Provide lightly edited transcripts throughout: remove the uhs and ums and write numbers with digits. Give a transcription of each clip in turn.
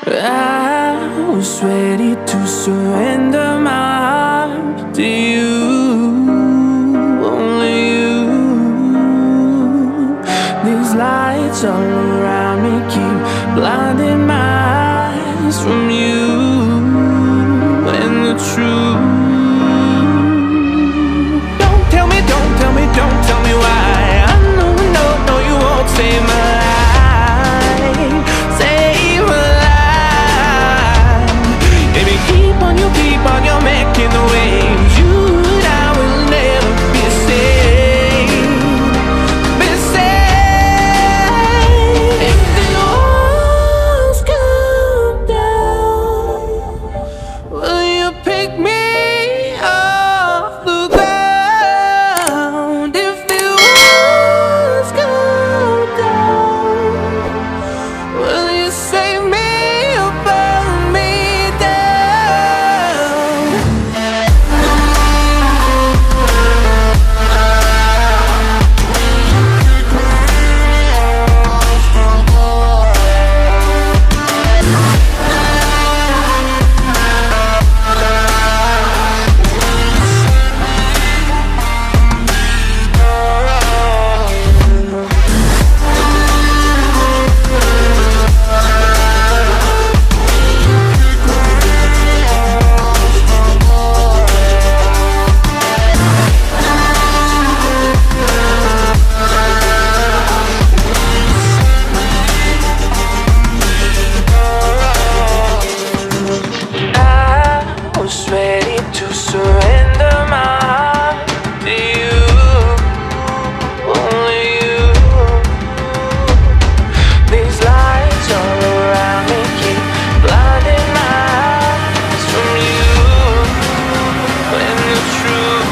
I was ready to surrender my heart to you, only you. These lights all around me keep blinding my eyes from you and the truth. Don't tell me, don't tell me, don't tell me why. I know, no, no, you won't save my life, save my life. Baby, keep on your making the waves. You and I will never be saved, be saved. If the walls come down, will you pick me off the ground? If the walls come down, will you save me or burn me down? I was ready to surrender my heart to you, only you. These lights all around me keep blinding my eyes from you and the truth.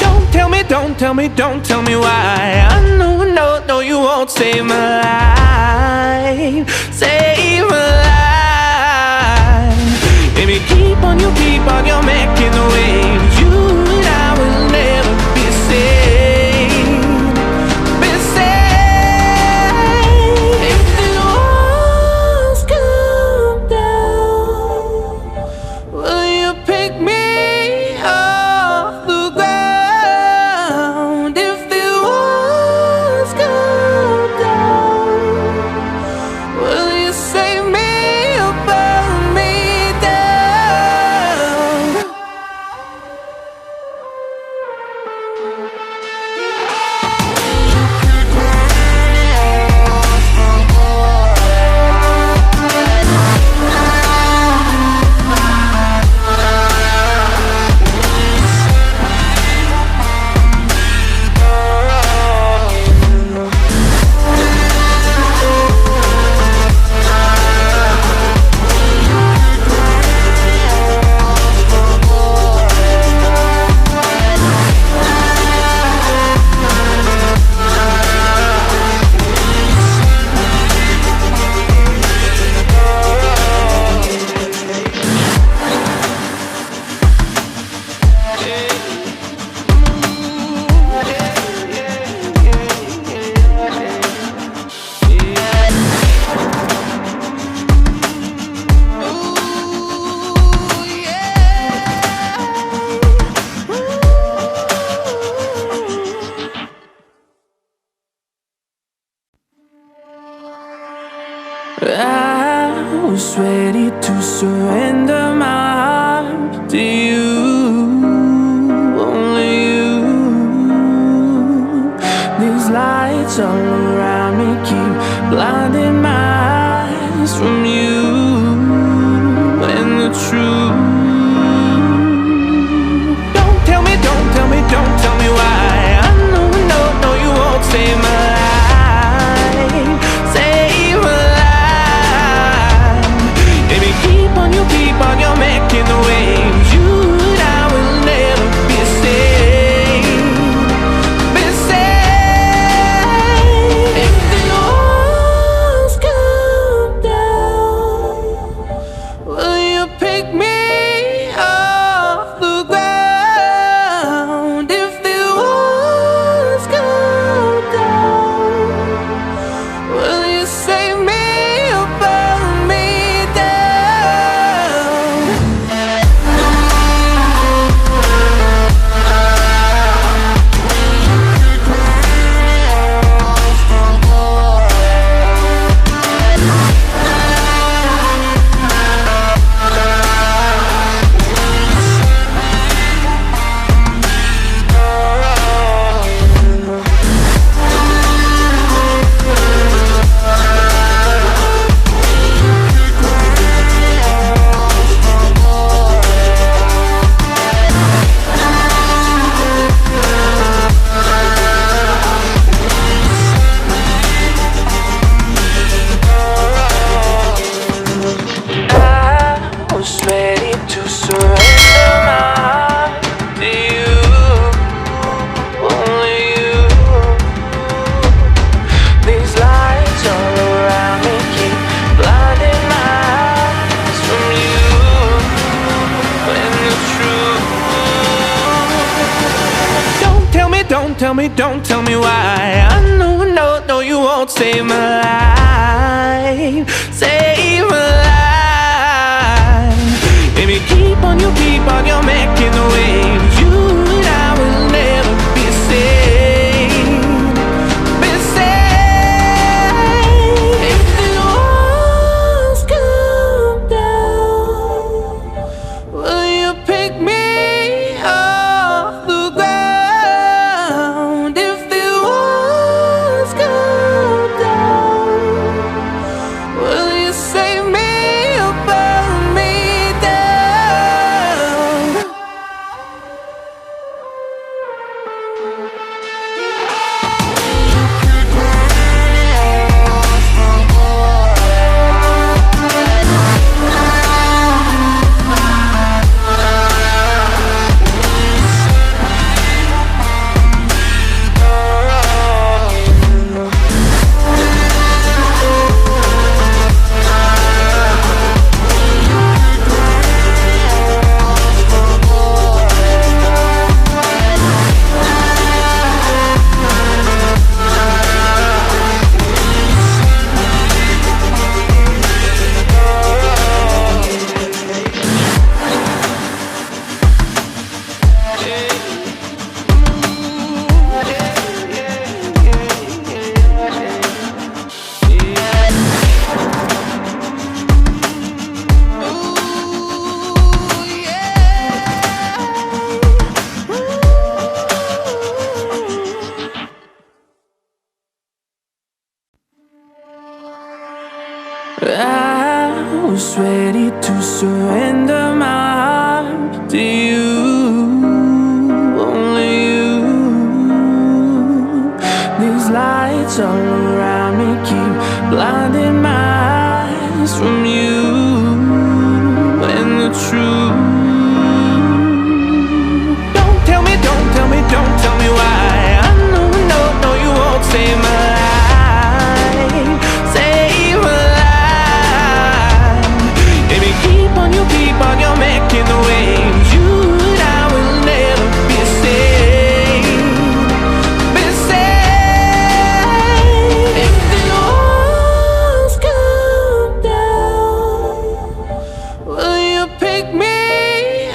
Don't tell me, don't tell me, don't tell me why. I know, no, no, you won't save my life, save my life. Baby, keep on your making the waves. You and I will never be saved, be saved. If the walls come down, will you pick me off the ground? If the walls come down, will you save me or burn me down? I was ready to surrender my heart to you, only you. These lights all around me keep blinding my eyes from you and the truth. Don't tell me, don't tell me, don't tell me why. I know, no, no, you won't save my life, save my life. Baby, keep on your making the waves. You and I will never be saved, be saved. If the walls come down, will you pick me don't tell me why. I know, no, no, you won't save my life. Save my life. Baby, keep on, you you're making the waves. You and I will never be saved. Be saved. If the walls come down, will you pick me off the ground? If the walls come down, will you save me or burn me down? I was ready to surrender my heart to you, only you. These lights all around me keep blinding my eyes from you and the truth. Don't tell me, don't tell me, don't tell me why. I know, no, no, you won't save my life. Save my life. Baby, keep on, you're making the waves. You and I will never be saved. Be saved. If the walls come down, will you pick me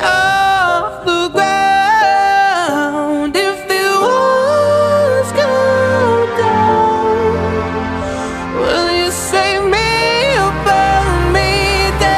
off the ground? If the walls come down, will you save me or burn me down?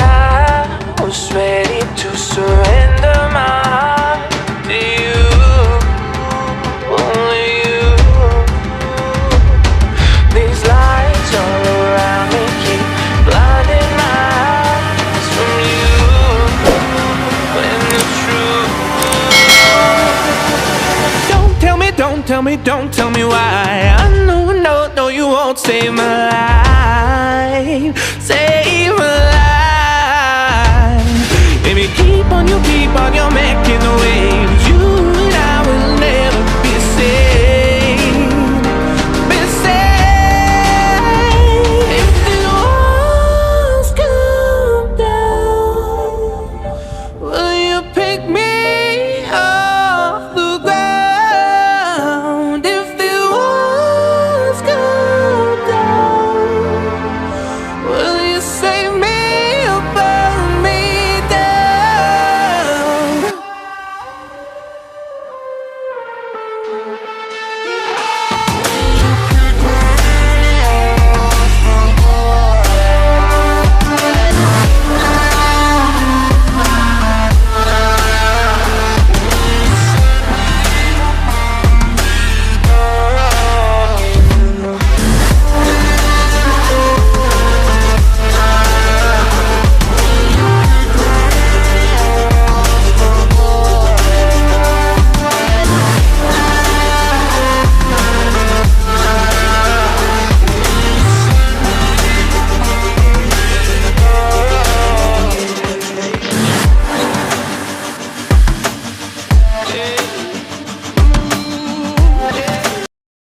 I was ready to surrender my heart to you, only you. These lights all around me keep blinding my eyes from you and the truth. Don't tell me, don't tell me, don't tell me why. I know, no, no, you won't save my